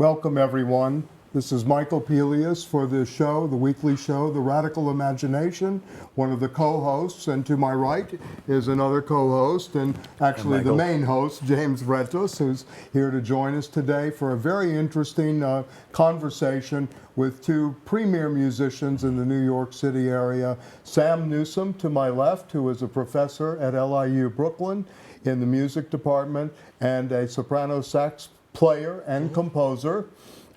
Welcome, everyone. This is Michael Pelias for the show, the weekly show, The Radical Imagination, one of the co-hosts, and to my right is another co-host, and actually the main host, James Vrettos, who's here to join us today for a very interesting conversation with two premier musicians in the New York City area. Sam Newsome, to my left, who is a professor at LIU Brooklyn in the music department, and a soprano sax player and composer.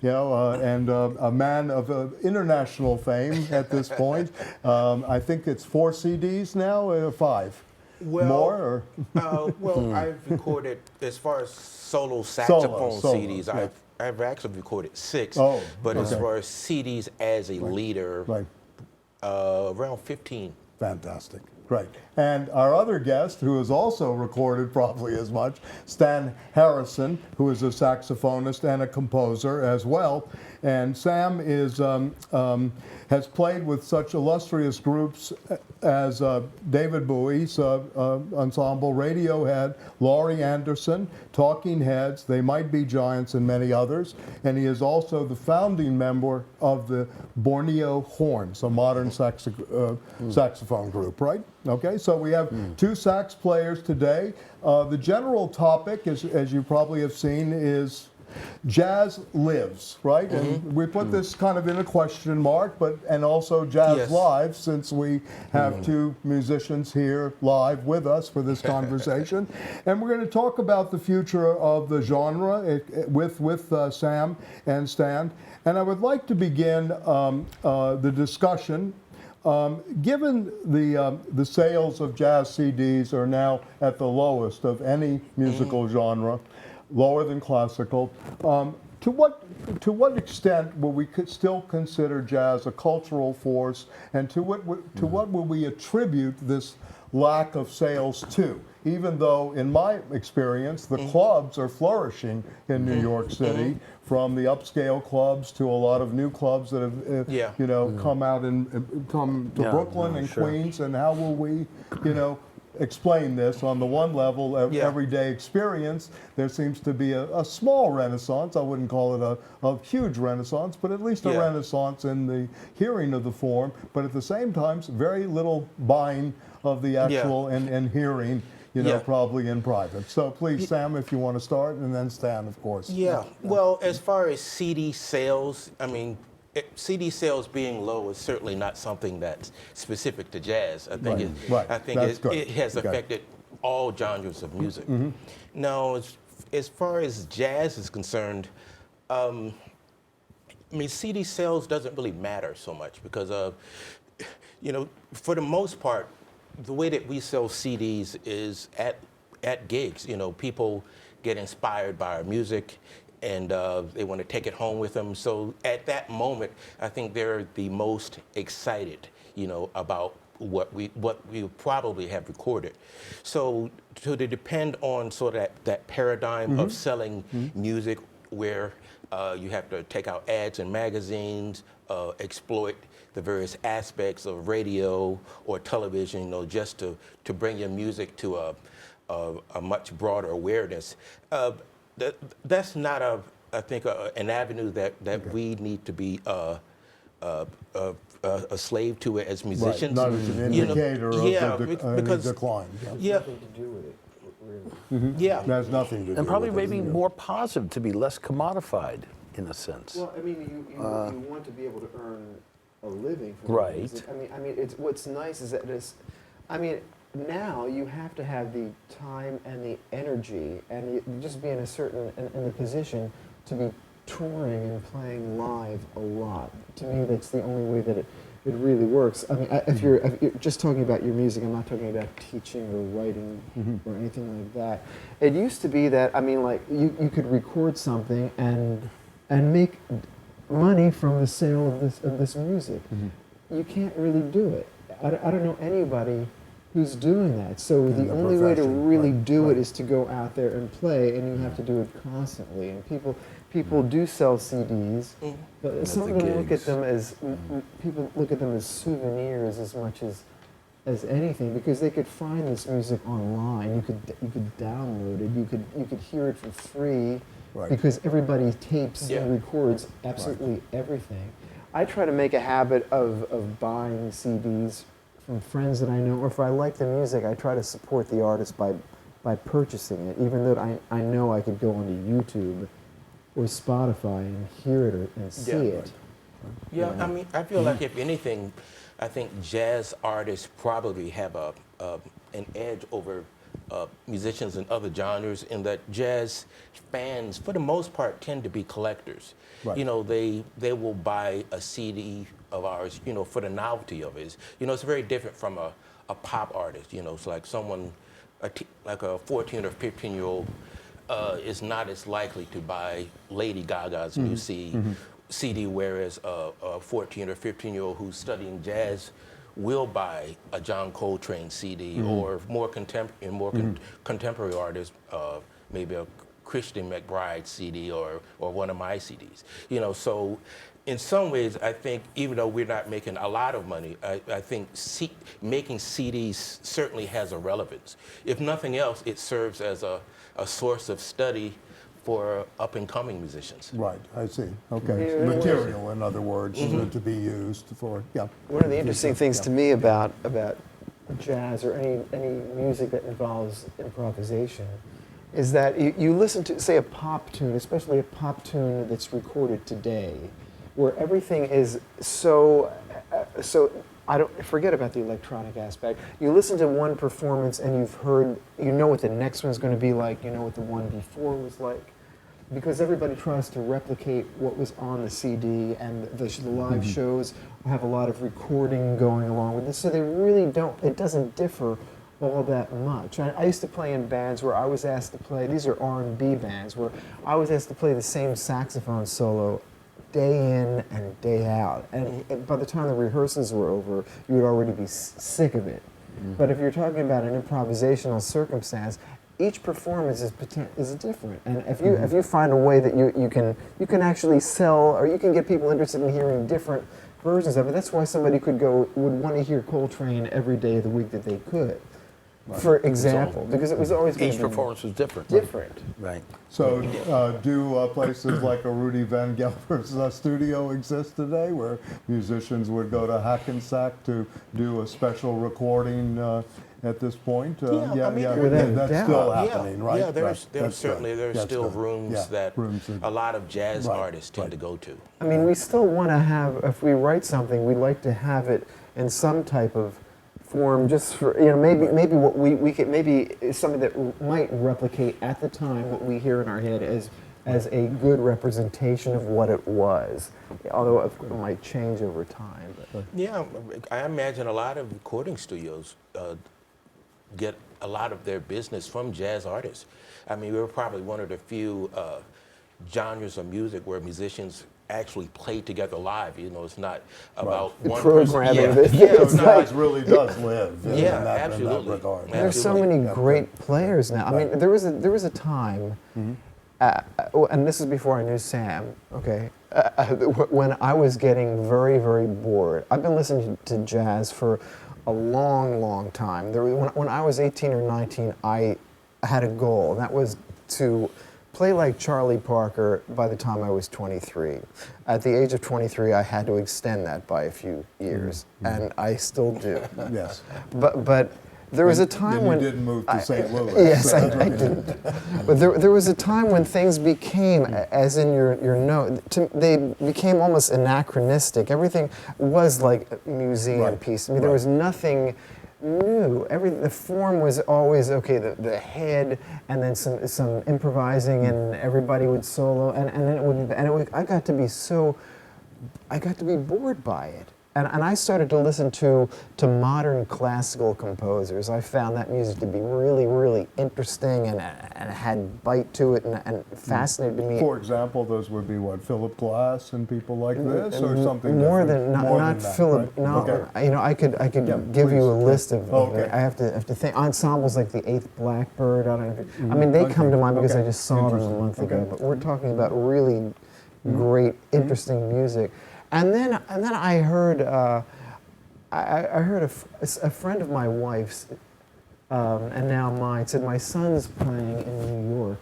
And a man of international fame at this point. I think it's 4 CDs now, 5. More? Or? I've recorded, as far as solo saxophone CDs, yeah. I've actually recorded 6. But as far as CDs as a leader, around 15. Fantastic. Great. And our other guest, who has also recorded probably as much, Stan Harrison, who is a saxophonist and a composer as well. And Sam has played with such illustrious groups as David Bowie's ensemble, Radiohead, Laurie Anderson, Talking Heads, They Might Be Giants, and many others. And he is also the founding member of the Borneo Horns, a modern saxophone group, right? Okay, so we have 2 sax players today. The general topic, as you probably have seen, is jazz lives, right? And we put this kind of in a question mark, and also jazz live, since we have 2 musicians here live with us for this conversation. And we're going to talk about the future of the genre with Sam and Stan. And I would like to begin the discussion. Given the sales of jazz CDs are now at the lowest of any musical genre, lower than classical, to what extent will we still consider jazz a cultural force, and to what will we attribute this lack of sales to? Even though, in my experience, the clubs are flourishing in New York City, from the upscale clubs to a lot of new clubs that have, come out and come to Brooklyn and Queens. And how will we, explain this? On the one level, everyday experience, there seems to be a small renaissance. I wouldn't call it a huge renaissance, but at least a renaissance in the hearing of the form. But at the same time, very little buying of the actual and hearing, probably in private. So please, Sam, if you want to start, and then Stan, of course. Well, as far as CD sales, CD sales being low is certainly not something that's specific to jazz. I think it has affected all genres of music. Now, as far as jazz is concerned, CD sales doesn't really matter so much because, for the most part, the way that we sell CDs is at gigs. People get inspired by our music, and they want to take it home with them. So at that moment, I think they're the most excited, about what we probably have recorded. So to depend on sort of that paradigm of selling music, where you have to take out ads in magazines, exploit the various aspects of radio or television, just to bring your music to a much broader awareness. That's not an avenue that we need to be a slave to as musicians. Not as an indicator of the decline. Nothing to do with it, really. It has nothing to do. And probably maybe more positive, to be less commodified in a sense. Well, you want to be able to earn a living from music. It's what's nice is that now you have to have the time and the energy, and you just be in the position to be touring and playing live a lot. To me, that's the only way that it really works. If you're just talking about your music, I'm not talking about teaching or writing or anything like that. It used to be that you could record something and make money from the sale of this music. You can't really do it. I don't know anybody who's doing that. So the only way to really do it is to go out there and play, and you have to do it constantly. And people do sell CDs, but some of them look at them as souvenirs as much as anything, because they could find this music online. You could download it. You could hear it for free Right. because everybody tapes Yeah. and records absolutely everything. I try to make a habit of buying CDs from friends that I know, or if I like the music, I try to support the artist by purchasing it, even though I know I could go onto YouTube or Spotify and hear it and see it. Yeah, I mean, I feel like if anything, I think jazz artists probably have an edge over musicians in other genres in that jazz fans, for the most part, tend to be collectors. Right. You know, they will buy a CD of ours, you know, for the novelty of it. You know, it's very different from a pop artist. You know, it's like someone, like a 14 or 15-year-old is not as likely to buy Lady Gaga's new CD, whereas a 14 or 15-year-old who's studying jazz will buy a John Coltrane CD or more contemporary artists, maybe a Christian McBride CD or one of my CDs. You know, so in some ways, I think even though we're not making a lot of money, I think making CDs certainly has a relevance. If nothing else, it serves as a source of study for up-and-coming musicians. Right, I see. Okay. Yeah, Material, in other words, to be used for, One of the interesting things to me about jazz or any music that involves improvisation is that you listen to, say, a pop tune, especially a pop tune that's recorded today, where everything is so I don't forget about the electronic aspect. You listen to one performance and you know what the next one's going to be like, you know what the one before was like, because everybody tries to replicate what was on the CD, and the live shows have a lot of recording going along with this, so they really don't, it doesn't differ all that much. I used to play in bands where I was asked to play, these are R&B bands, where I was asked to play the same saxophone solo day in and day out. And by the time the rehearsals were over, you would already be sick of it. But if you're talking about an improvisational circumstance, each performance is different. And if you find a way that you can actually sell, or you can get people interested in hearing different versions of it, that's why somebody would want to hear Coltrane every day of the week that they could. Right. For example, because it was always going Each performance was different. Right. So do places like a Rudy Van Gelder's studio exist today, where musicians would go to Hackensack to do a special recording at this point? That's still happening, right? Yeah, there's That's still good. rooms that a lot of jazz artists tend to go to. I mean, we still want to have, if we write something, we like to have it in some type of form, just for, maybe what we could, maybe is something that might replicate at the time what we hear in our head as a good representation of what it was, although it might change over time. But. Yeah, I imagine a lot of recording studios get a lot of their business from jazz artists. I mean, we're probably one of the few genres of music where musicians actually play together live. You know, it's not about one programming. person. Jazz really does live in that regard. There's so many great players now. I mean, there was a time, and this is before I knew Sam, okay, when I was getting very, very bored. I've been listening to jazz for a long, long time. When I was 18 or 19, I had a goal, and that was to play like Charlie Parker by the time I was 23. At the age of 23, I had to extend that by a few years, and I still do. Yes. But there was a time when you didn't move to St. Louis. Yes, I didn't. But there was a time when things became, as in your note, they became almost anachronistic. Everything was like a museum piece. I mean, there was nothing new. The form was always okay. The head, and then some improvising, and everybody would solo, and then I got to be bored by it. And I started to listen to modern classical composers. I found that music to be really, really interesting and had bite to it and fascinated me. For example, those would be what, Philip Glass and people like this, or something more different? than not Philip. Right? No, Okay. I could give you a list of. Okay. I have to think ensembles like the Eighth Blackbird. I mean, they come to mind because I just saw them a month ago. But we're talking about really great, interesting music. And then I heard a friend of my wife's, and now mine, said my son's playing in New York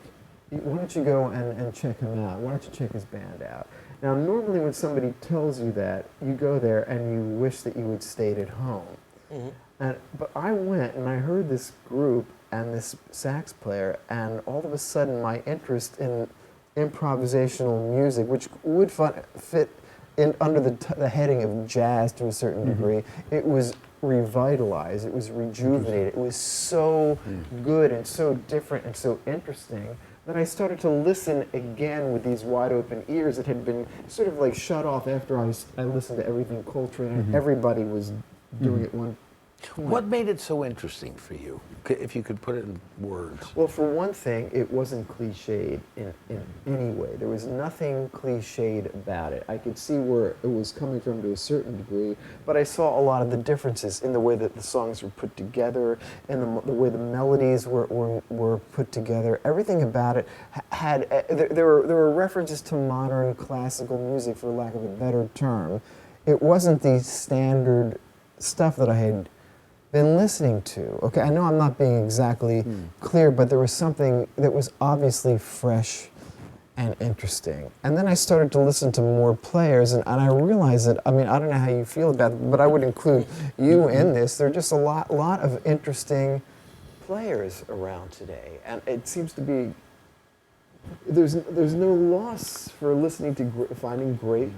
why don't you go and check him out? Why don't you check his band out? Now, normally when somebody tells you that, you go there and you wish that you had stayed at home. But I went and I heard this group and this sax player, and all of a sudden my interest in improvisational music, which would fit in under the heading of jazz to a certain degree, it was revitalized, it was rejuvenated, it was so good and so different and so interesting that I started to listen again with these wide open ears that had been sort of like shut off after I listened to everything Coltrane and everybody was doing at one point. What made it so interesting for you, if you could put it in words? Well, for one thing, it wasn't cliched in any way. There was nothing cliched about it. I could see where it was coming from to a certain degree, but I saw a lot of the differences in the way that the songs were put together, and the way the melodies were put together. Everything about it had, there were references to modern classical music, for lack of a better term. It wasn't the standard stuff that I had been listening to. Okay, I know I'm not being exactly clear, but there was something that was obviously fresh and interesting. And then I started to listen to more players, and I realized that, I mean, I don't know how you feel about it, but I would include you in this. There are just a lot of interesting players around today, and it seems to be, there's no loss for listening to finding great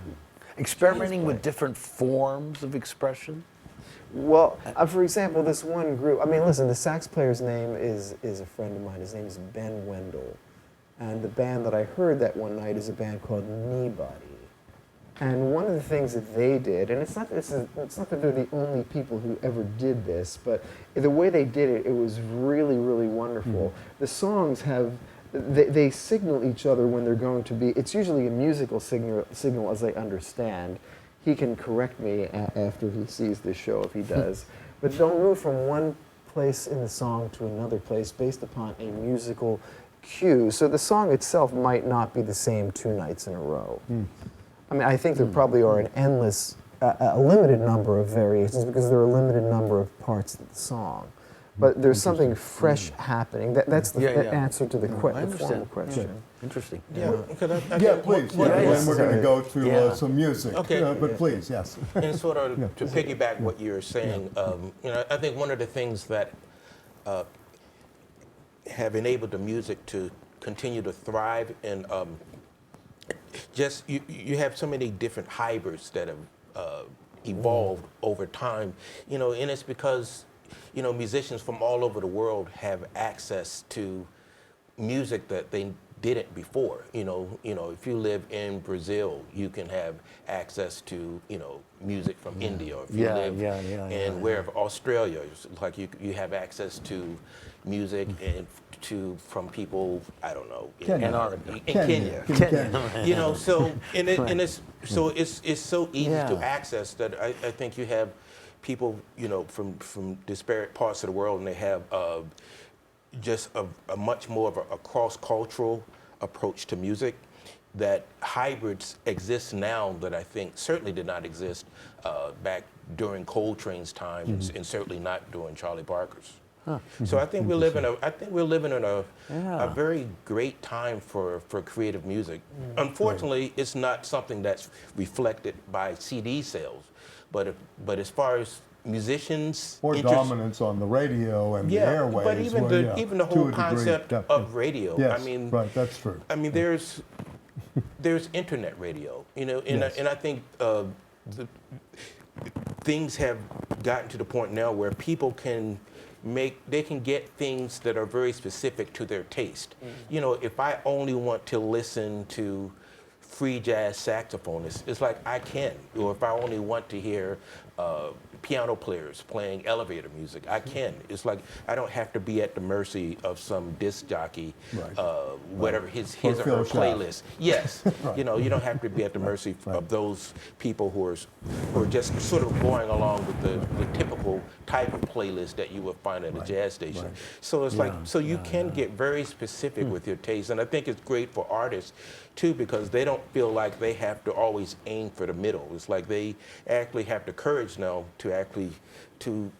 Experimenting with different forms of expression? Well, for example, this one group, I mean, listen, the sax player's name is a friend of mine. His name is Ben Wendell. And the band that I heard that one night is a band called Kneebody. And one of the things that they did, and it's not that they're the only people who ever did this, but the way they did it, it was really, really wonderful. The songs have, they signal each other when they're going to be, it's usually a musical signal as I understand. He can correct me after he sees this show if he does. But they'll move from one place in the song to another place based upon a musical cue. So the song itself might not be the same 2 nights in a row. I mean, I think there probably are an endless, a limited number of variations because there are a limited number of parts of the song. But there's something fresh happening. That's the answer to the formal question. Interesting. Yeah, please. And we're going to go to some music. Okay. But please, yes. And sort of to piggyback what you're saying, you know, I think one of the things that have enabled the music to continue to thrive and just you have so many different hybrids that have evolved over time, you know, and it's because, you know, musicians from all over the world have access to music that they didn't before. You know, if you live in Brazil, you can have access to, you know, music from India. Or if you live in wherever, Australia, like you have access to music and from people, I don't know, in Kenya. You know, so it's so easy to access that I think you have people, you know, from disparate parts of the world, and they have just a much more of a cross-cultural approach to music. That hybrids exist now that I think certainly did not exist back during Coltrane's time, and certainly not during Charlie Parker's. So I think we're living in a very great time for creative music. Unfortunately, it's not something that's reflected by CD sales. But as far as musicians or dominance on the radio and the airwaves, but even the whole concept of radio. Yes, I mean, right, that's true. I mean, there's internet radio, you know, and I think things have gotten to the point now where people can get things that are very specific to their taste. You know, if I only want to listen to free jazz saxophonists, it's like I can. Or if I only want to hear piano players playing elevator music, I can. It's like I don't have to be at the mercy of some disc jockey, whatever his or her playlist. Yes, you know, you don't have to be at the mercy of those people who are just sort of going along with the typical type of playlist that you would find at a jazz station. So it's like, so you can get very specific with your taste, and I think it's great for artists too, because they don't feel like they have to always aim for the middle. It's like they actually have the courage now to actually to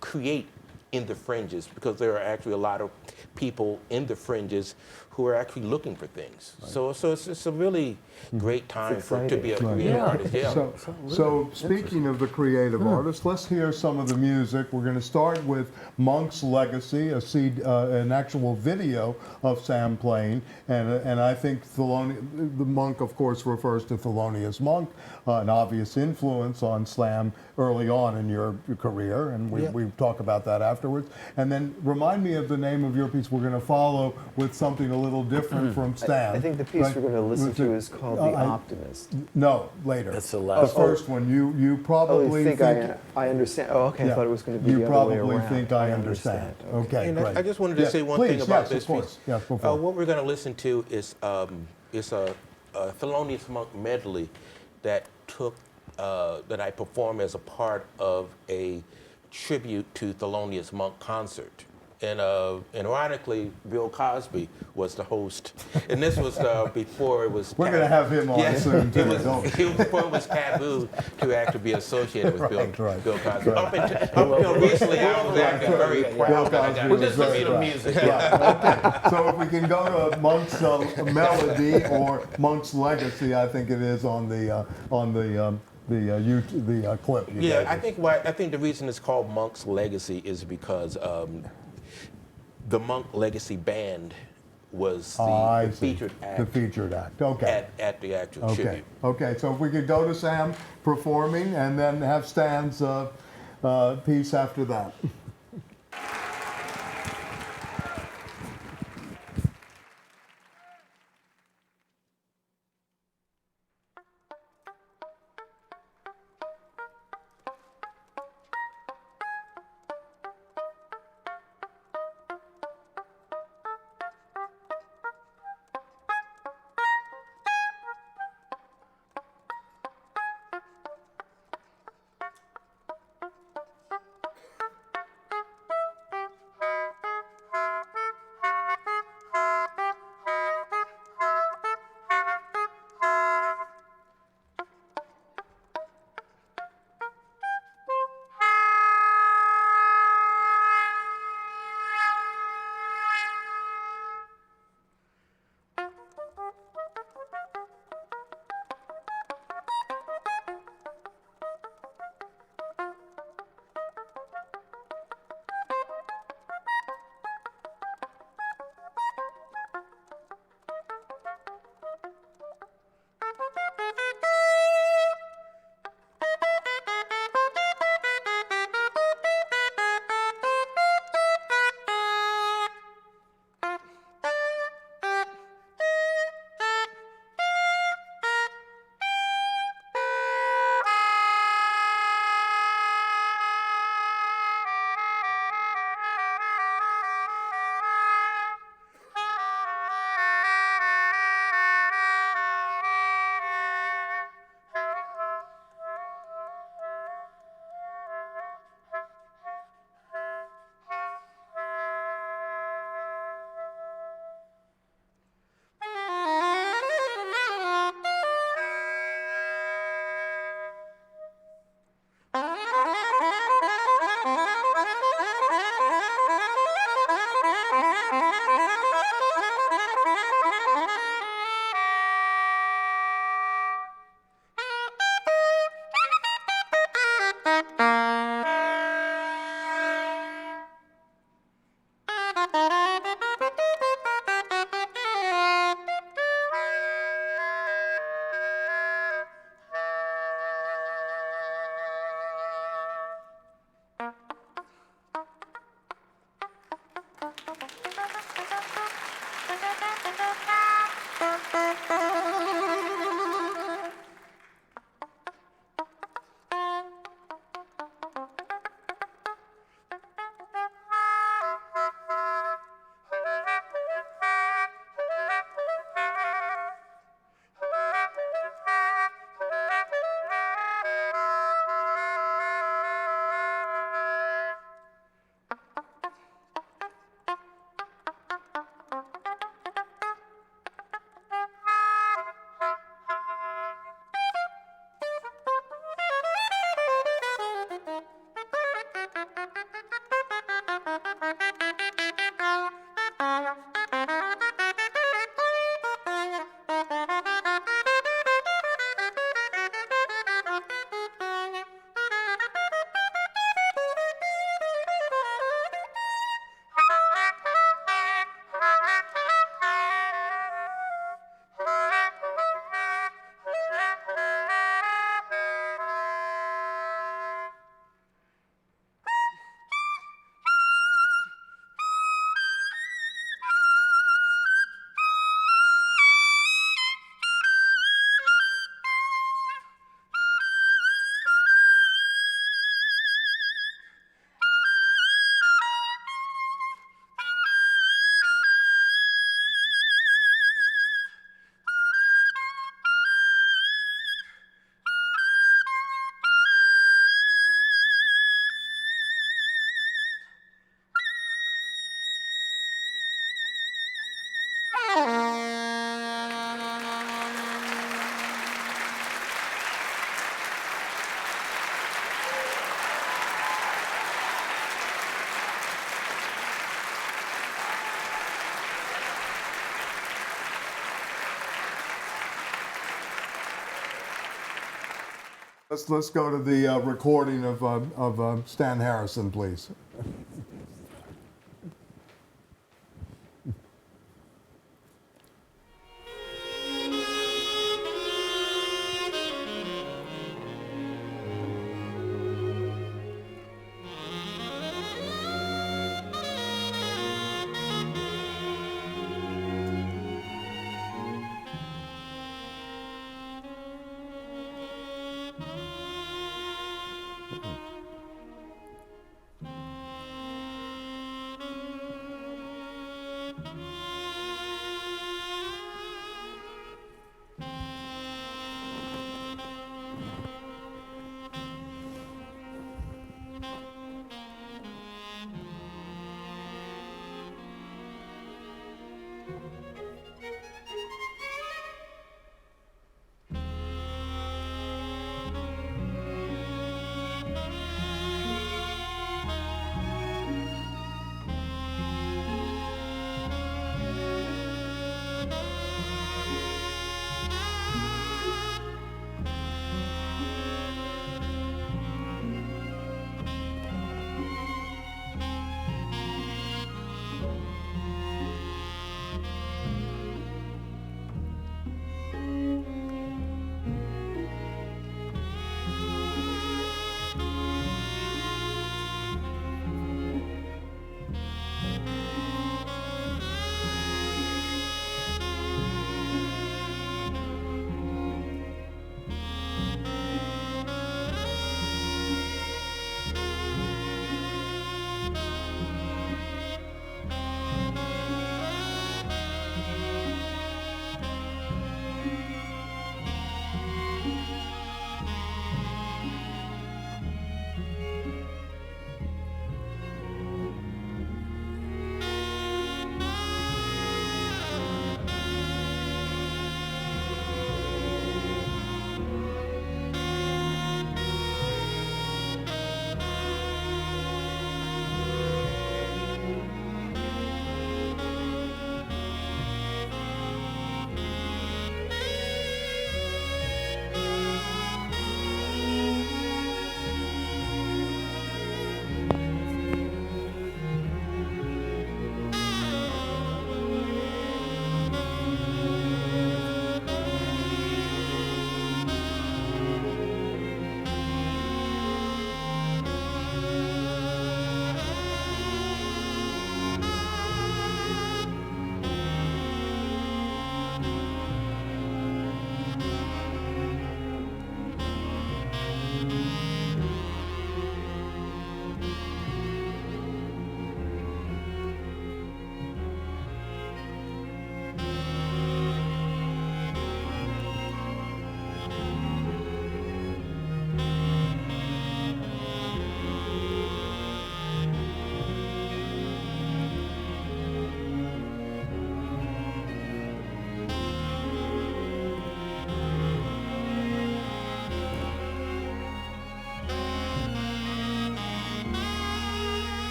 create in the fringes, because there are actually a lot of people in the fringes who are actually looking for things. So it's a really great time to be a exciting. creative Yeah. artist. Yeah. So speaking of the creative artists, let's hear some of the music. We're going to start with Monk's Legacy, an actual video of Sam playing, and I think the Monk, of course, refers to Thelonious Monk, an obvious influence on Slam early on in your career, and we talk about that afterwards. And then remind me of the name of your piece. We're going to follow with something a little different from Stan. I think the piece right? we're going to listen to is called The I- Optimist. No, later. That's the last The first one. You Oh, probably you think I understand? Oh, okay. I thought it was going to be you the other way probably around. think I understand. Okay, And great. I just wanted to say one thing please, about yes, this of course. piece. Yes, before. What we're going to listen to is a Thelonious Monk medley that that I performed as a part of a tribute to Thelonious Monk concert. And ironically, Bill Cosby was the host. And this was before it was... We're going to have him on soon, too. Before it was taboo to actually be associated with Bill Cosby. Right. Up until recently, I was acting very proud that I got to listen to the music. Yeah, okay. So if we can go to Monk's Melody or Monk's Legacy, I think it is on the clip. You Yeah, gave us. I think the reason it's called Monk's Legacy is because the Monk Legacy Band was the featured act. The featured act. Okay. At the actual Okay. tribute. Okay. So if we could go to Sam performing and then have Stan's piece after that. Let's go to the recording of Stan Harrison, please.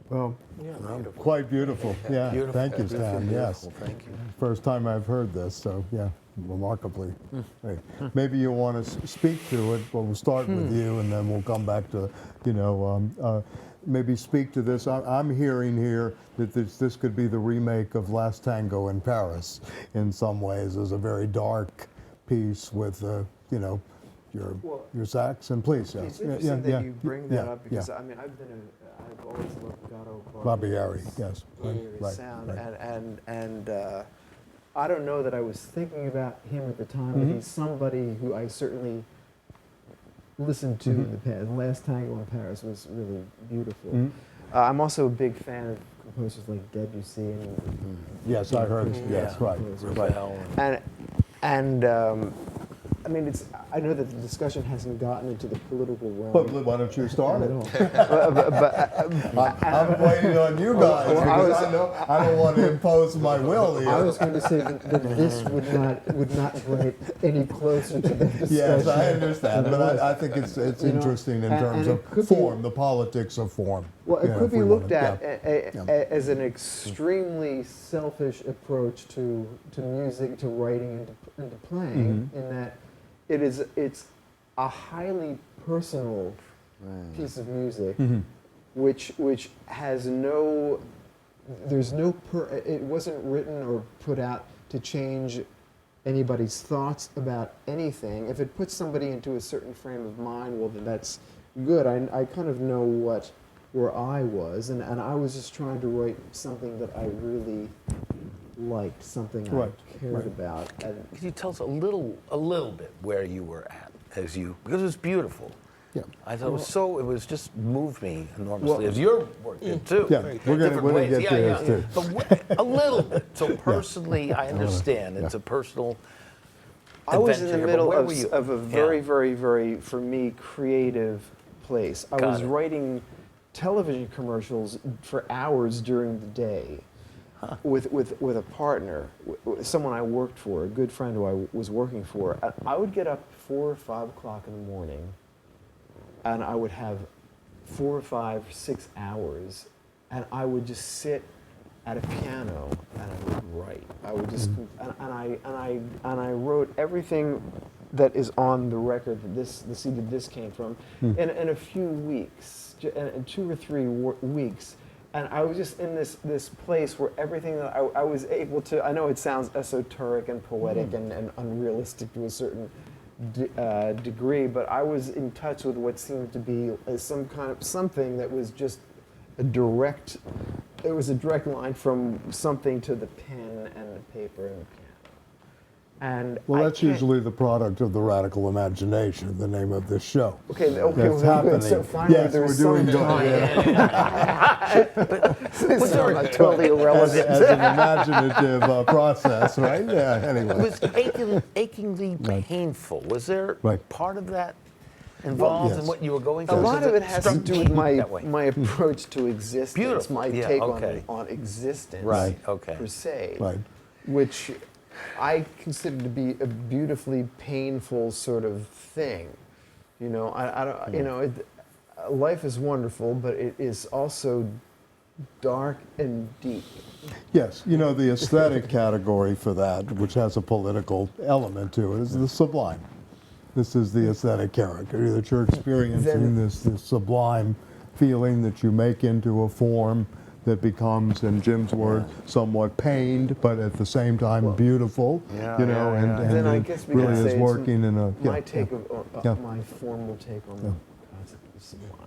Well, quite beautiful. Yeah, Beautiful. thank you, Stan. Yes, Beautiful. Thank you. first time I've heard this, so yeah, remarkably. Great. Maybe you want to speak to it, but we'll start with you, and then we'll come back to, maybe speak to this. I'm hearing here that this could be the remake of Last Tango in Paris in some ways. It's a very dark piece with, your sax. And please, yes. It's interesting that you bring that up because I mean I've always loved Gato Barbieri, yes. Barbieri's sound, and I don't know that I was thinking about him at the time, but he's somebody who I certainly listened to in the past. Last Tango in Paris was really beautiful. I'm also a big fan of composers like Debussy and yes, I heard. Yes, right. And I mean, I know that the discussion hasn't gotten into the political realm. But why don't you start at it? all. I'm waiting on you guys because I don't want to impose my will here. I was going to say that this would not bring it any closer to the discussion. Yes, I understand, but I think it's interesting in terms of form, the politics of form. Well, it could be looked at yeah. as an extremely selfish approach to music, to writing, and to playing, in that it's a highly personal piece of music, which has no, it wasn't written or put out to change anybody's thoughts about anything. If it puts somebody into a certain frame of mind, well, then that's good. I kind of know where I was, and I was just trying to write something that I really liked, something I cared about. Can you tell us a little bit where you were at because it was beautiful. Yeah. I thought it was just moved me enormously. As your work did too. Yeah, we're going to get to this too. But a little bit. So personally, I understand it's a personal. I was in the middle of a very, very, very, for me, creative place. I was writing television commercials for hours during the day with a partner, someone I worked for, a good friend who I was working for. I would get up 4 or 5 o'clock in the morning, and I would have 4 or 5, 6 hours, and I would just sit at a piano and I would write. I would just and I wrote everything that is on the record that the CD that this came from in a few weeks, in 2 or 3 weeks. And I was just in this place where everything that I was able to, I know it sounds esoteric and poetic and unrealistic to a certain degree, but I was in touch with what seemed to be some kind of something that was just it was a direct line from something to the pen and the paper and the piano. And that's usually the product of the radical imagination, the name of this show. Okay, that's happening. So finally, yes, there's we're doing but totally irrelevant. As an imaginative process, right? Yeah. Anyway, It was achingly painful. Was there part of that involved in what you were going through? A lot of it has to do with my approach to existence, Beautiful. my take on existence, per se, which I consider to be a beautifully painful sort of thing. You know, I don't. You know, life is wonderful, but it is also dark and deep. Yes, you know, the aesthetic category for that, which has a political element to it, is the sublime. This is the aesthetic character that you're experiencing, this sublime feeling that you make into a form that becomes, in Jim's word, somewhat pained, but at the same time beautiful. You know, and then I guess we really could is say working in a my take of my formal take on the concept of sublime.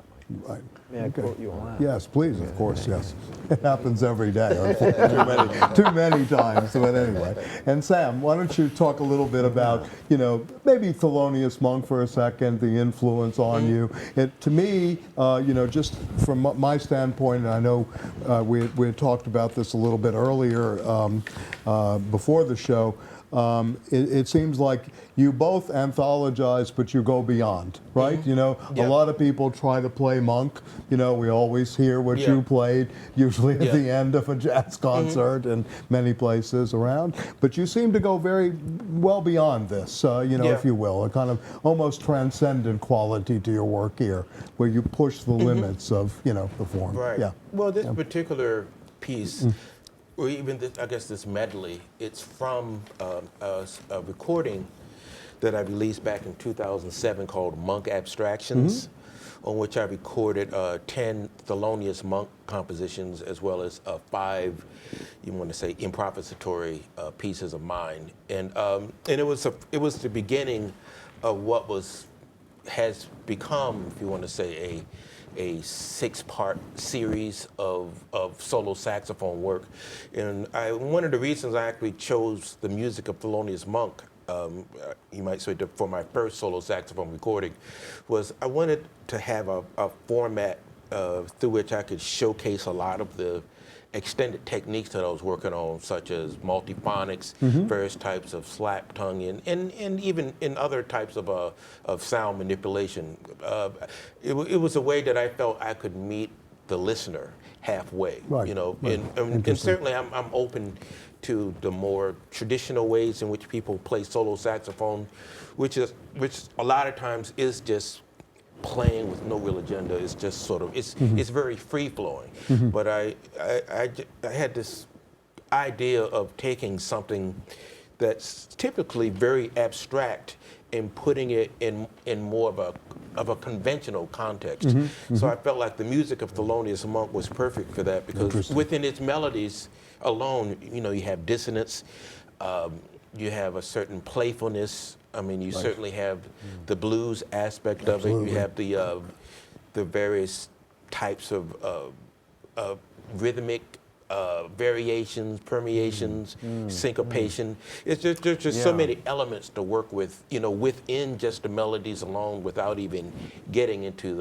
Right. May I quote you on that? Yes, please, of course, yes. It happens every day, unfortunately, too many times, but anyway. And Sam, why don't you talk a little bit about, you know, maybe Thelonious Monk for a second, the influence on you. To me, you know, just from my standpoint, and I know we had talked about this a little bit earlier before the show, it seems like you both anthologize, but you go beyond, right? You know, a lot of people try to play Monk. You know, we always hear what you played, usually at the end of a jazz concert and many places around. But you seem to go very well beyond this, you know, if you will, a kind of almost transcendent quality to your work here, where you push the limits of, you know, the form. Right. Yeah. Well, this particular piece, or even this, I guess this medley, it's from a recording that I released back in 2007 called Monk Abstractions, on which I recorded 10 Thelonious Monk compositions as well as 5, you want to say, improvisatory pieces of mine, and it was the beginning of what has become, if you want to say, a 6-part series of solo saxophone work. And one of the reasons I actually chose the music of Thelonious Monk, you might say, for my first solo saxophone recording, was I wanted to have a format through which I could showcase a lot of the extended techniques that I was working on, such as multiphonics, various types of slap tongue, and even in other types of sound manipulation. It was a way that I felt I could meet the listener halfway. Right, You know, right. and certainly I'm open to the more traditional ways in which people play solo saxophone, which a lot of times is just playing with no real agenda. It's just sort of, it's very free flowing. But I had this idea of taking something that's typically very abstract and putting it in more of a conventional context. So I felt like the music of Thelonious Monk was perfect for that, because within its melodies alone, you know, you have dissonance, you have a certain playfulness. I mean, you certainly have the blues aspect of it. You have the various types of rhythmic variations, permeations, syncopation. It's just, there's just so many elements to work with, you know, within just the melodies alone, without even getting into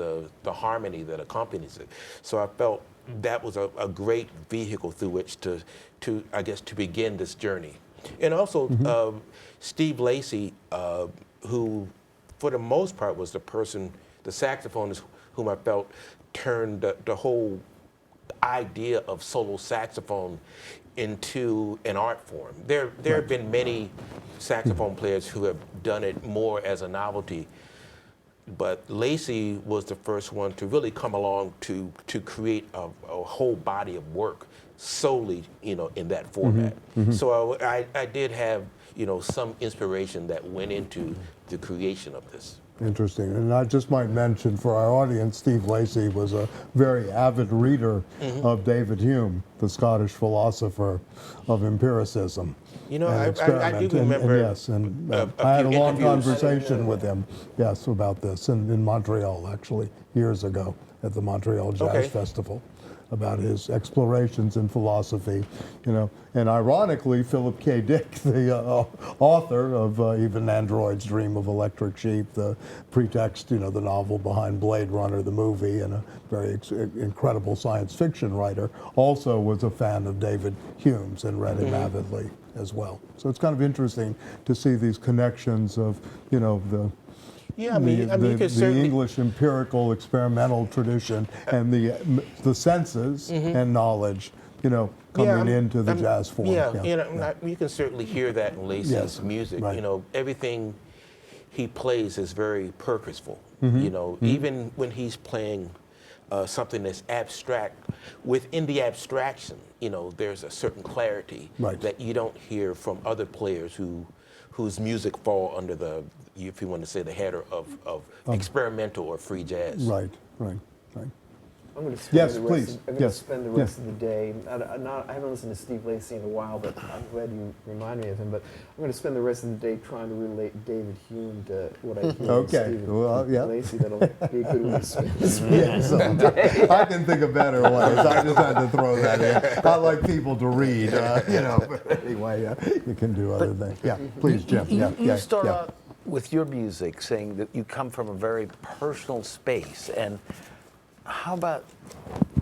the harmony that accompanies it. So I felt that was a great vehicle through which to I guess, to begin this journey. And also, Steve Lacy, who for the most part was the saxophonist whom I felt turned the whole idea of solo saxophone into an art form. There have been many saxophone players who have done it more as a novelty, but Lacy was the first one to really come along to create a whole body of work solely, you know, in that format. So I did have, you know, some inspiration that went into the creation of this. Interesting. And I just might mention for our audience, Steve Lacy was a very avid reader of David Hume, the Scottish philosopher of empiricism. You know, and I do remember. I had a long conversation with him, about this in Montreal, actually, years ago at the Montreal Jazz Festival, about his explorations in philosophy, you know. And ironically, Philip K. Dick, the author of Even Androids Dream of Electric Sheep, the pretext, you know, the novel behind Blade Runner, the movie, and a very incredible science fiction writer, also was a fan of David Hume's and read him avidly as well. So it's kind of interesting to see these connections of, you know, the English empirical experimental tradition and the senses and knowledge, you know, coming into the jazz form. You can certainly hear that in Lacy's music. You know, everything he plays is very purposeful. You know, even when he's playing something that's abstract, within the abstraction, you know, there's a certain clarity that you don't hear from other players whose music fall under the, if you want to say, the header of experimental or free jazz. Right. I'm going to spend spend the rest of the day. I haven't listened to Steve Lacy in a while, but I'm glad you reminded me of him. But I'm going to spend the rest of the day trying to relate David Hume to what I hear of Steve Lacy. That'll be a good way to spend the day. I can think of better ways. I just had to throw that in. I like people to read, you know. But anyway, you can do other things. Yeah, please, Jim. You start out with your music saying that you come from a very personal space, and how about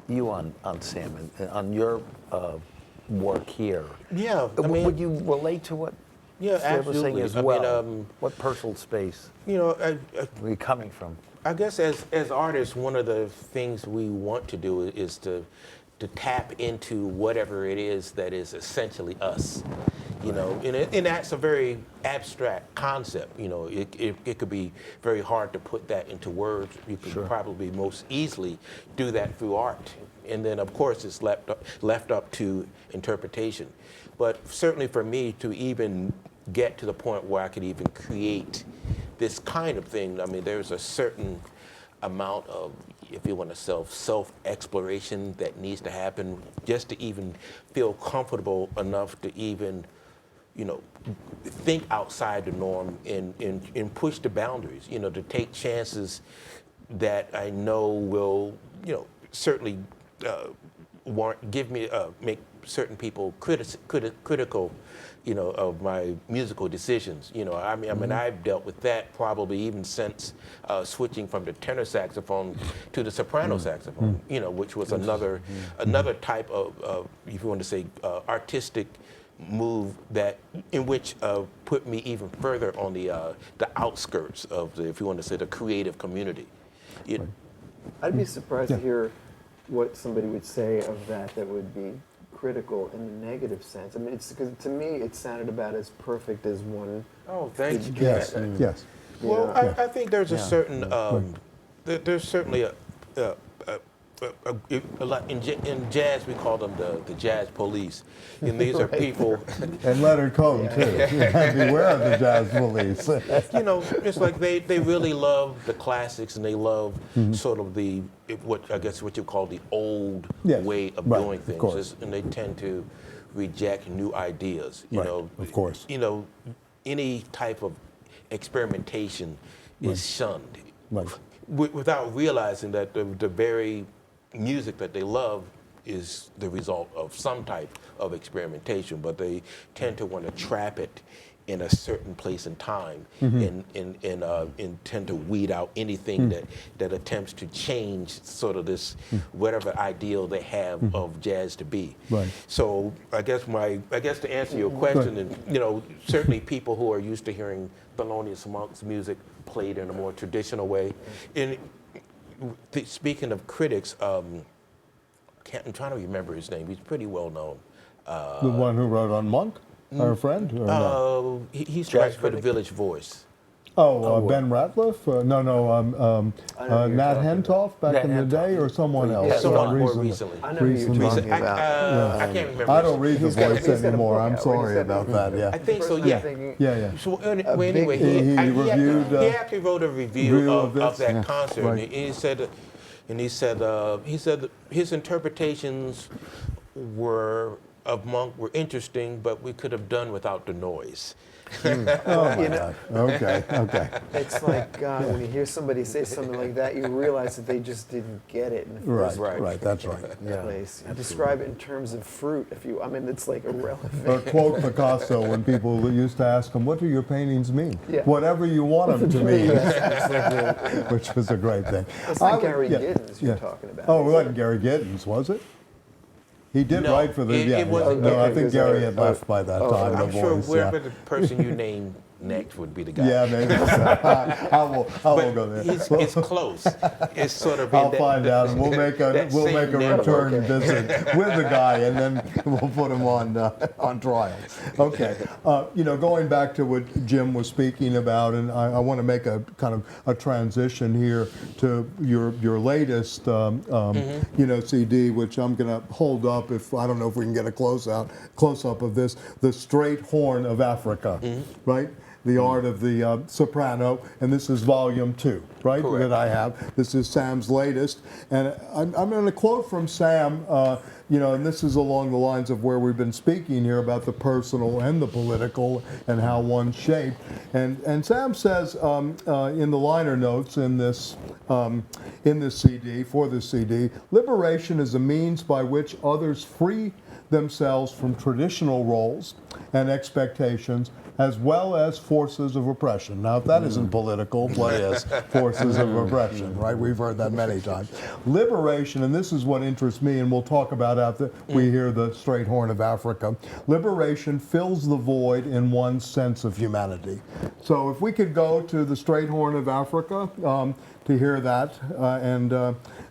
you on Sam, on your work here? Yeah, I mean, would you relate to what Steve was saying absolutely. as well? I mean, what personal space? You know, where are you coming from? I guess as artists, one of the things we want to do is to tap into whatever it is that is essentially us. You know, and that's a very abstract concept. You know, it could be very hard to put that into words. You could probably most easily do that through art. And then, of course, it's left up to interpretation. But certainly for me to even get to the point where I could even create this kind of thing, I mean, there's a certain amount of, if you want to self-exploration that needs to happen just to even feel comfortable enough to even, you know, think outside the norm and push the boundaries, you know, to take chances that I know will, you know, certainly make certain people critical, of my musical decisions. I mean, I've dealt with that probably even since switching from the tenor saxophone to the soprano saxophone. Which was another type of, if you want to say, artistic move in which put me even further on the outskirts of if you want to say, the creative community. I'd be surprised to hear what somebody would say of that would be critical in the negative sense. I mean, because to me it sounded about as perfect as one. Oh, thank you. Yes, yes. Well, I think there's a certain, there's certainly a lot in jazz. We call them the jazz police, and these are people. And Leonard Cohen too. Beware of the jazz police. It's like they really love the classics, and they love sort of what you call the old way of doing things, and they tend to reject new ideas. Of course. Any type of experimentation is shunned, Right. without realizing that the very music that they love is the result of some type of experimentation, but they tend to want to trap it in a certain place and time, and tend to weed out anything that attempts to change sort of this whatever ideal they have of jazz to be. Right. So I guess to answer your question, and certainly people who are used to hearing Thelonious Monk's music played in a more traditional way. And speaking of critics, I'm trying to remember his name. He's pretty well known. The one who wrote on Monk, our friend? Or no? He's writes for the Village Voice. Ben Ratliff? Nat Hentoff back in the day, or someone else? Yeah, someone more recently. I know who you're talking about. I can't remember. I don't read the Voice got a anymore. book I'm out. sorry about that. Yeah. I think so, yeah. Yeah. So anyway, He reviewed, he actually wrote a review of this. that Yeah, concert, right. and he said his interpretations of Monk were interesting, but we could have done without the noise. Oh my God. Okay. It's like, God, when you hear somebody say something like that, you realize that they just didn't get it in the first Right. That's right. place. You describe it in terms of fruit, it's like irrelevant. Or quote Picasso when people used to ask him, "What do your paintings mean?" Yeah. Whatever you want them to mean, It's like which was a great thing. it's like Gary Giddens you're talking about. Oh, it wasn't Gary Giddens, was it? He did No, write for the. it wasn't No, I Gary. think Gary had left by that time. I'm the sure Voice, whoever the person you name next would be the guy. Yeah, maybe. I won't go there. It's close. It's sort of. I'll find out, and we'll make a network. return visit with the guy, and then we'll put him on trial. Okay, going back to what Jim was speaking about, and I want to make a kind of a transition here to your latest CD, which I'm going to hold up. If I don't know if we can get a close up of this, The Straight Horn of Africa, right? The Art of the Soprano, and this is volume 2, right? Correct. That I have. This is Sam's latest, and I'm going to quote from Sam, and this is along the lines of where we've been speaking here about the personal and the political and how one's shaped. And Sam says in the liner notes in this CD, for this CD, liberation is a means by which others free themselves from traditional roles and expectations, as well as forces of oppression. Now, if that isn't political, what is forces of oppression, right? We've heard that many times. Liberation, and this is what interests me, and we'll talk about after we hear The Straight Horn of Africa. Liberation fills the void in one's sense of humanity. So if we could go to The Straight Horn of Africa to hear that, and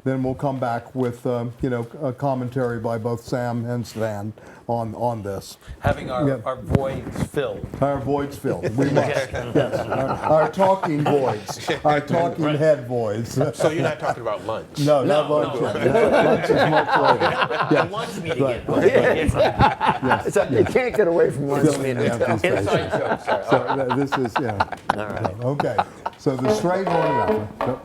then we'll come back with a commentary by both Sam and Stan on this. Having our voids filled. Our voids filled. We must. Yes. Our talking voids. Our talking head voids. So you're not talking about lunch? No, not lunch. Lunch is much later. The lunch meeting. Right. You can't get away from lunch Filling meeting. the empty space. Inside joke, sorry. So this is, All right. okay. So The Straight Horn of Africa.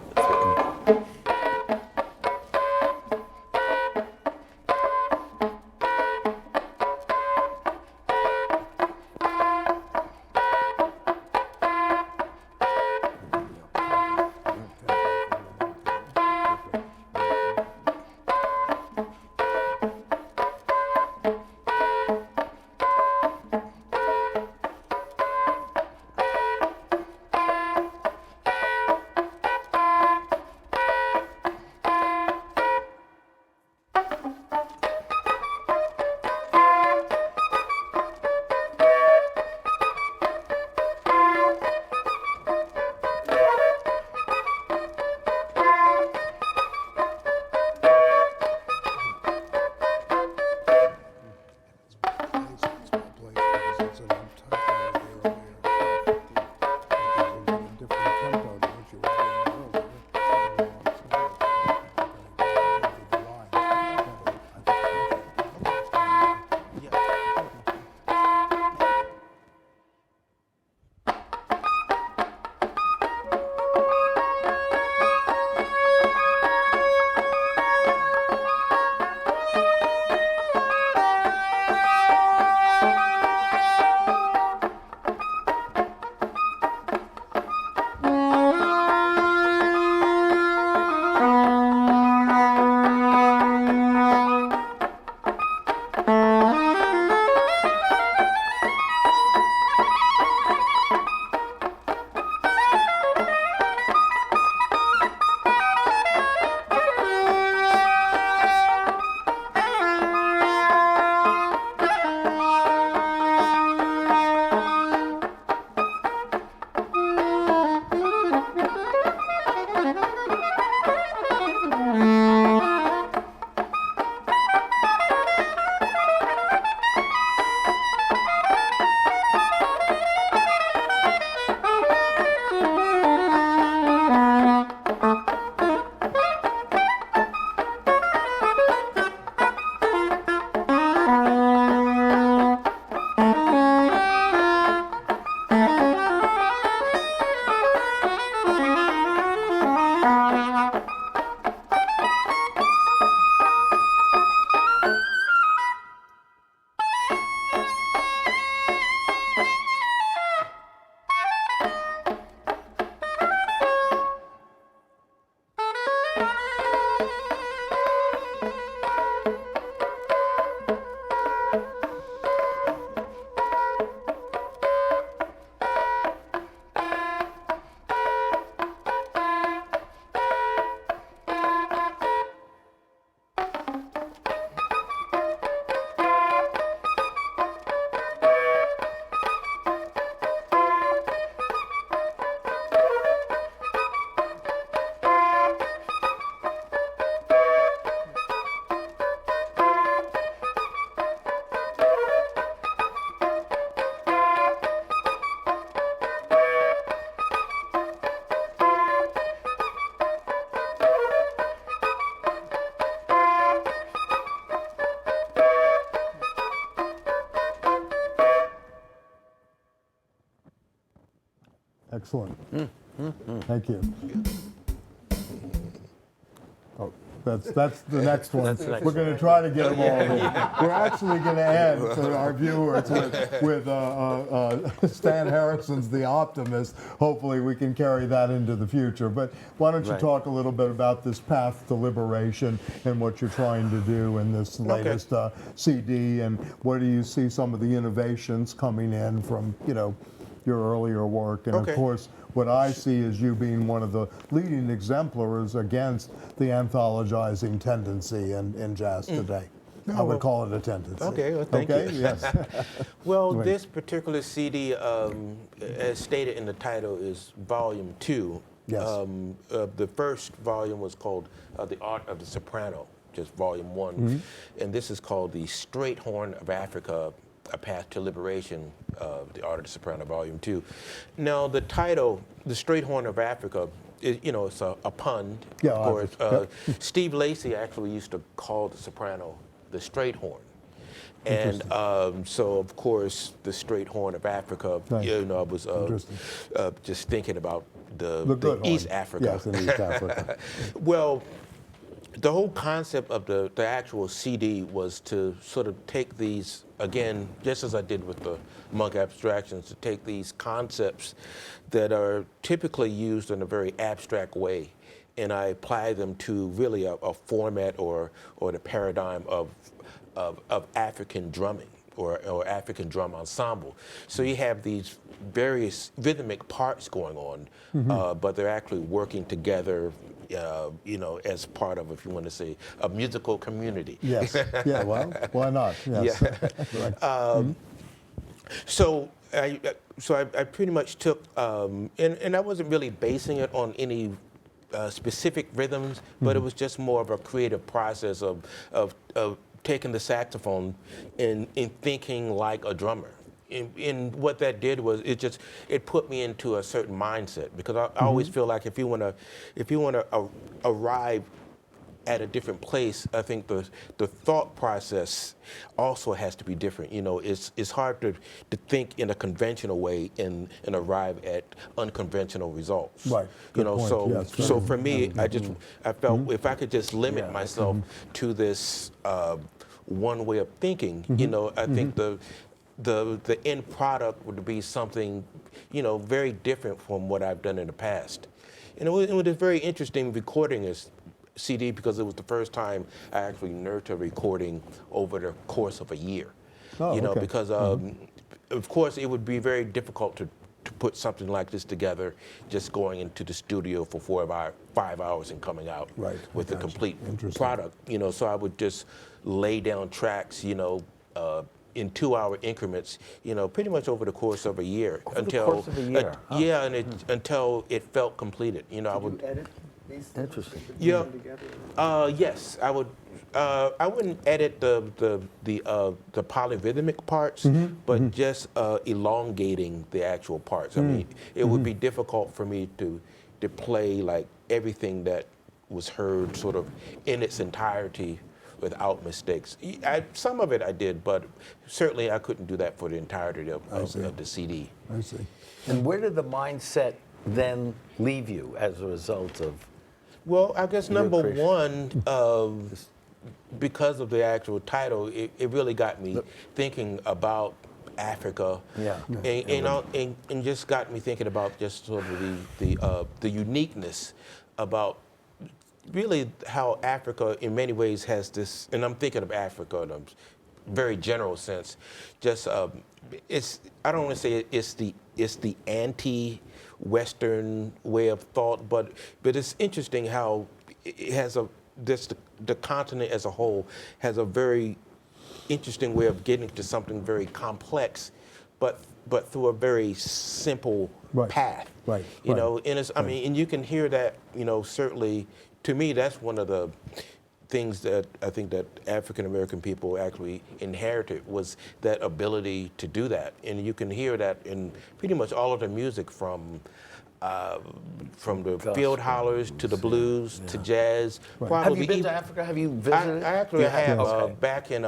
Excellent. Thank you. Oh, that's the next one. That's the next We're going to try to get them all in. We're actually going to end for our viewers with Stan Harrison's The Optimist. Hopefully we can carry that into the future. But why don't you talk a little bit about this path to liberation and what you're trying to do in this latest CD, and where do you see some of the innovations coming in from, you know, your earlier work, and of course what I see is you being one of the leading exemplars against the anthologizing tendency in jazz today. I would call it a tendency. Okay, well, thank you. Yes. Well, this particular CD, as stated in the title, is Volume 2. Yes. The first volume was called The Art of the Soprano, just Volume 1. And this is called The Straight Horn of Africa, A Path to Liberation, The Art of the Soprano, Volume 2. Now, the title, The Straight Horn of Africa, is, you know, it's a pun, of course. Steve Lacy actually used to call the soprano the straight horn. And so, of course, the straight horn of Africa, you know, I was just thinking about the East Africa. Yes, in East Africa. Well, the whole concept of the actual CD was to sort of take these, again, just as I did with the Monk Abstractions, to take these concepts that are typically used in a very abstract way, and I apply them to really a format or the paradigm of African drumming or African drum ensemble. So you have these various rhythmic parts going on, but they're actually working together, you know, as part of, if you want to say, a musical community. Yes. Yeah. Well, why not? Yes. Yeah. So I pretty much took, and I wasn't really basing it on any specific rhythms, but it was just more of a creative process of taking the saxophone and thinking like a drummer. And what that did was it put me into a certain mindset, because I always feel like if you want to arrive at a different place, I think the thought process also has to be different. You know, it's hard to think in a conventional way and arrive at unconventional results. Right. You know, point. so for me, I felt if I could just limit myself to this one way of thinking, you know, I think the end product would be something, you know, very different from what I've done in the past. And it was very interesting recording this CD, because it was the first time I actually nurtured recording over the course of a year. You know, because of course it would be very difficult to put something like this together just going into the studio for 5 hours and coming out with the complete product. You know, so I would just lay down tracks, you know, in 2-hour increments, you know, pretty much over the course of a year. Until it felt completed. You know, Did you edit these? Interesting. Yeah. Yes, I would. I wouldn't edit the polyrhythmic parts, but just elongating the actual parts. I mean, it would be difficult for me to play like everything that was heard sort of in its entirety without mistakes. Some of it I did, but certainly I couldn't do that for the entirety of the CD. I see. And where did the mindset then leave you as a result of? Well, I guess number one, because of the actual title, it really got me thinking about Africa, and just got me thinking about just sort of the uniqueness about really how Africa in many ways has this, and I'm thinking of Africa in a very general sense, just it's, I don't want to say it's the anti-Western way of thought, but it's interesting how it has the continent as a whole has a very interesting way of getting to something very complex, but through a very simple path. Right. You know, and it's, I mean, and you can hear that, you know, certainly to me that's one of the things that I think that African American people actually inherited, was that ability to do that. And you can hear that in pretty much all of the music, from the field hollers to the blues to jazz. Have you been to Africa? Have you visited? I actually have. Back in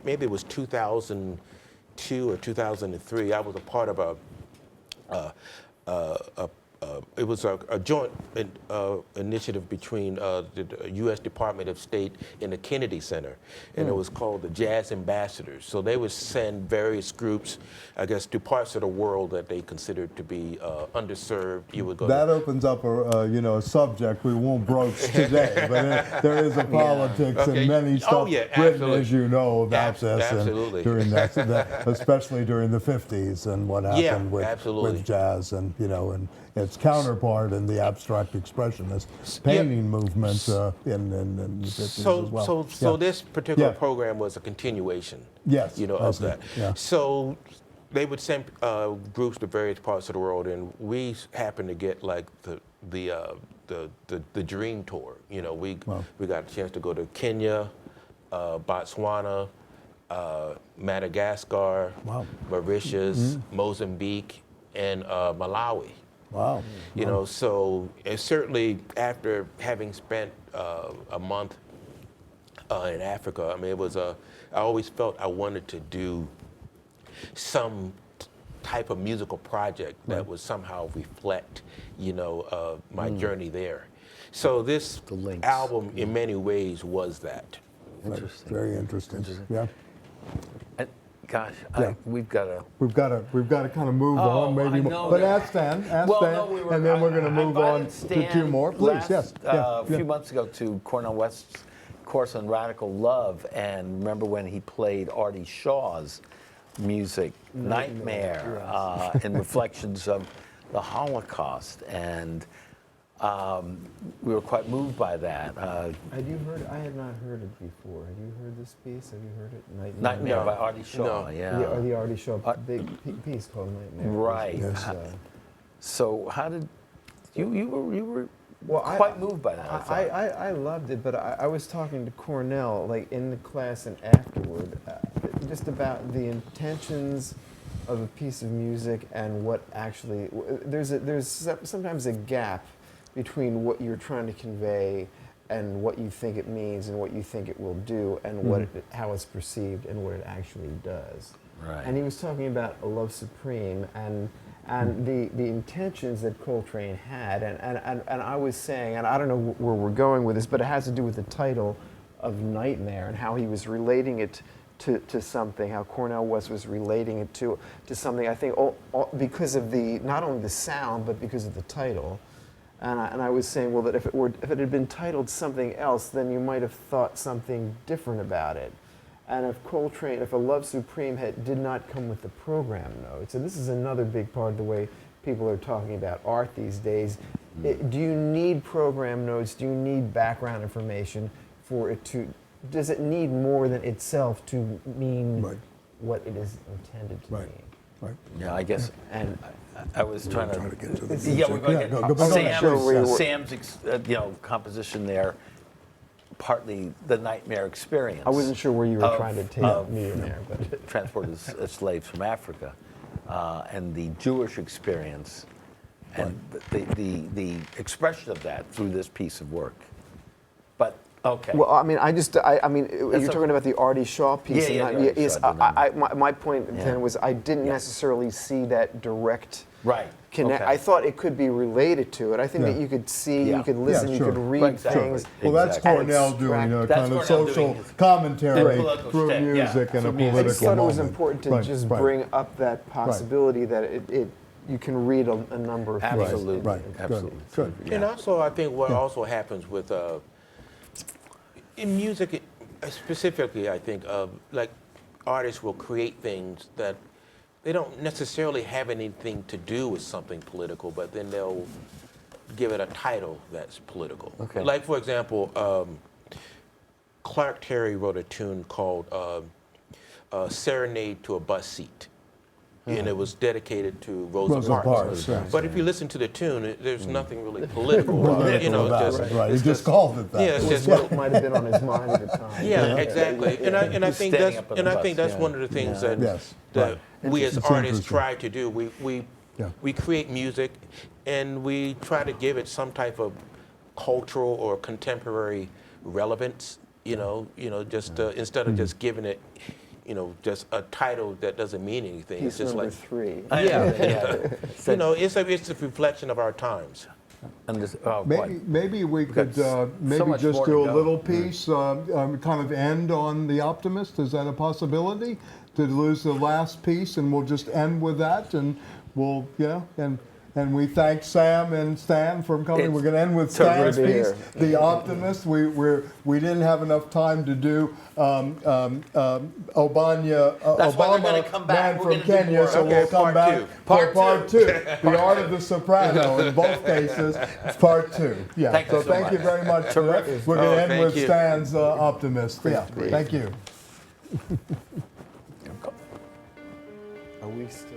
maybe it was 2002 or 2003. I was a part of it was a joint initiative between the U.S. Department of State and the Kennedy Center, and it was called the Jazz Ambassadors. So they would send various groups, I guess, to parts of the world that they considered to be underserved. You would go. That opens up a subject we won't broach today, but there is a politics and many stuff written, as you know, about this, absolutely. And during that, especially during the 50s and what happened with jazz and and its counterpart in the abstract expressionist painting movement in the 50s as well. So this particular program was a continuation. Yes, of that. Yeah. So they would send groups to various parts of the world, and we happened to get like the Dream Tour. We got a chance to go to Kenya, Botswana, Madagascar, Mauritius, Mozambique, and Malawi. Wow. So certainly after having spent a month in Africa, I mean, I always felt I wanted to do some type of musical project that would somehow reflect, my journey there. So this album, in many ways, was that. Interesting. Very interesting. Yeah. Gosh, we've got to kind of move on, maybe more. But ask Stan, and then we're going to move on to two more. Please, yes. A few months ago to Cornell West's course on Radical Love, and remember when he played Artie Shaw's music, Nightmare, in reflections of the Holocaust, and we were quite moved by that. Had you heard? I had not heard it before. Have you heard this piece? Have you heard it? Nightmare by Artie Shaw. Yeah. The Artie Shaw big piece called Nightmare. Right. Yes. So how did you were quite moved by that? I loved it, but I was talking to Cornell, like in the class and afterward, just about the intentions of a piece of music and what actually there's sometimes a gap between what you're trying to convey and what you think it means and what you think it will do and how it's perceived and what it actually does. Right. And he was talking about A Love Supreme and the intentions that Coltrane had and I was saying, and I don't know where we're going with this, but it has to do with the title of Nightmare and how he was relating it to something, how Cornell West was relating it to something, I think, because of not only the sound, but because of the title. And I was saying, well, that if it had been titled something else, then you might have thought something different about it. And if A Love Supreme did not come with the program notes, and this is another big part of the way people are talking about art these days, do you need program notes? Do you need background information for it to? Does it need more than itself to mean what it is intended to mean? Right. Yeah, I guess. And I was trying to get to the we're going to get Sam's composition there, partly the Nightmare experience. I wasn't sure where you were trying to take me in there, but transported as slaves from Africa, and the Jewish experience, and the expression of that through this piece of work. But okay. Well, I mean, you're talking about the Artie Shaw piece. My point then was I didn't necessarily see that direct connect. I thought it could be related to it. I think that you could see, you could listen, you could read things. Well, that's Cornell doing a kind of social commentary through music and a political moment. I just thought it was important to just bring up that possibility that you can read a number of things. Absolutely. Absolutely. Good. And also, I think what also happens with in music, specifically, I think like artists will create things that they don't necessarily have anything to do with something political, but then they'll give it a title that's political. Okay. Like, for example, Clark Terry wrote a tune called Serenade to a Bus Seat. And it was dedicated to Rosa Parks. But if you listen to the tune, there's nothing really political about it. He just called it that. Yeah, it's just what might have been on his mind at the time. Yeah, exactly. And I think that's one of the things that we as artists try to do. We create music, and we try to give it some type of cultural or contemporary relevance. Just instead of just giving it, you know, just a title that doesn't mean anything. Piece It's just number like, 3. you know, it's a reflection of our times. And this, Maybe we could so maybe much just more do to a go. little piece, kind of end on The Optimist. Is that a possibility? To lose the last piece, and we'll just end with that, and we'll, you know, and we thank Sam and Stan for coming. It's We're going to end with terrific Stan's to be piece, here. The Optimist. We didn't have enough time to do That's why they're Obama gonna come back. Man We're from gonna do Kenya, more. so Okay, we'll come part back two. for part two. The Art of the Soprano, in both cases, it's part 2. Yeah. Thank you so thank you much. very much. Terrific. We're going to end thank with you. Stan's Optimist. Yeah. Thank you. Are we still?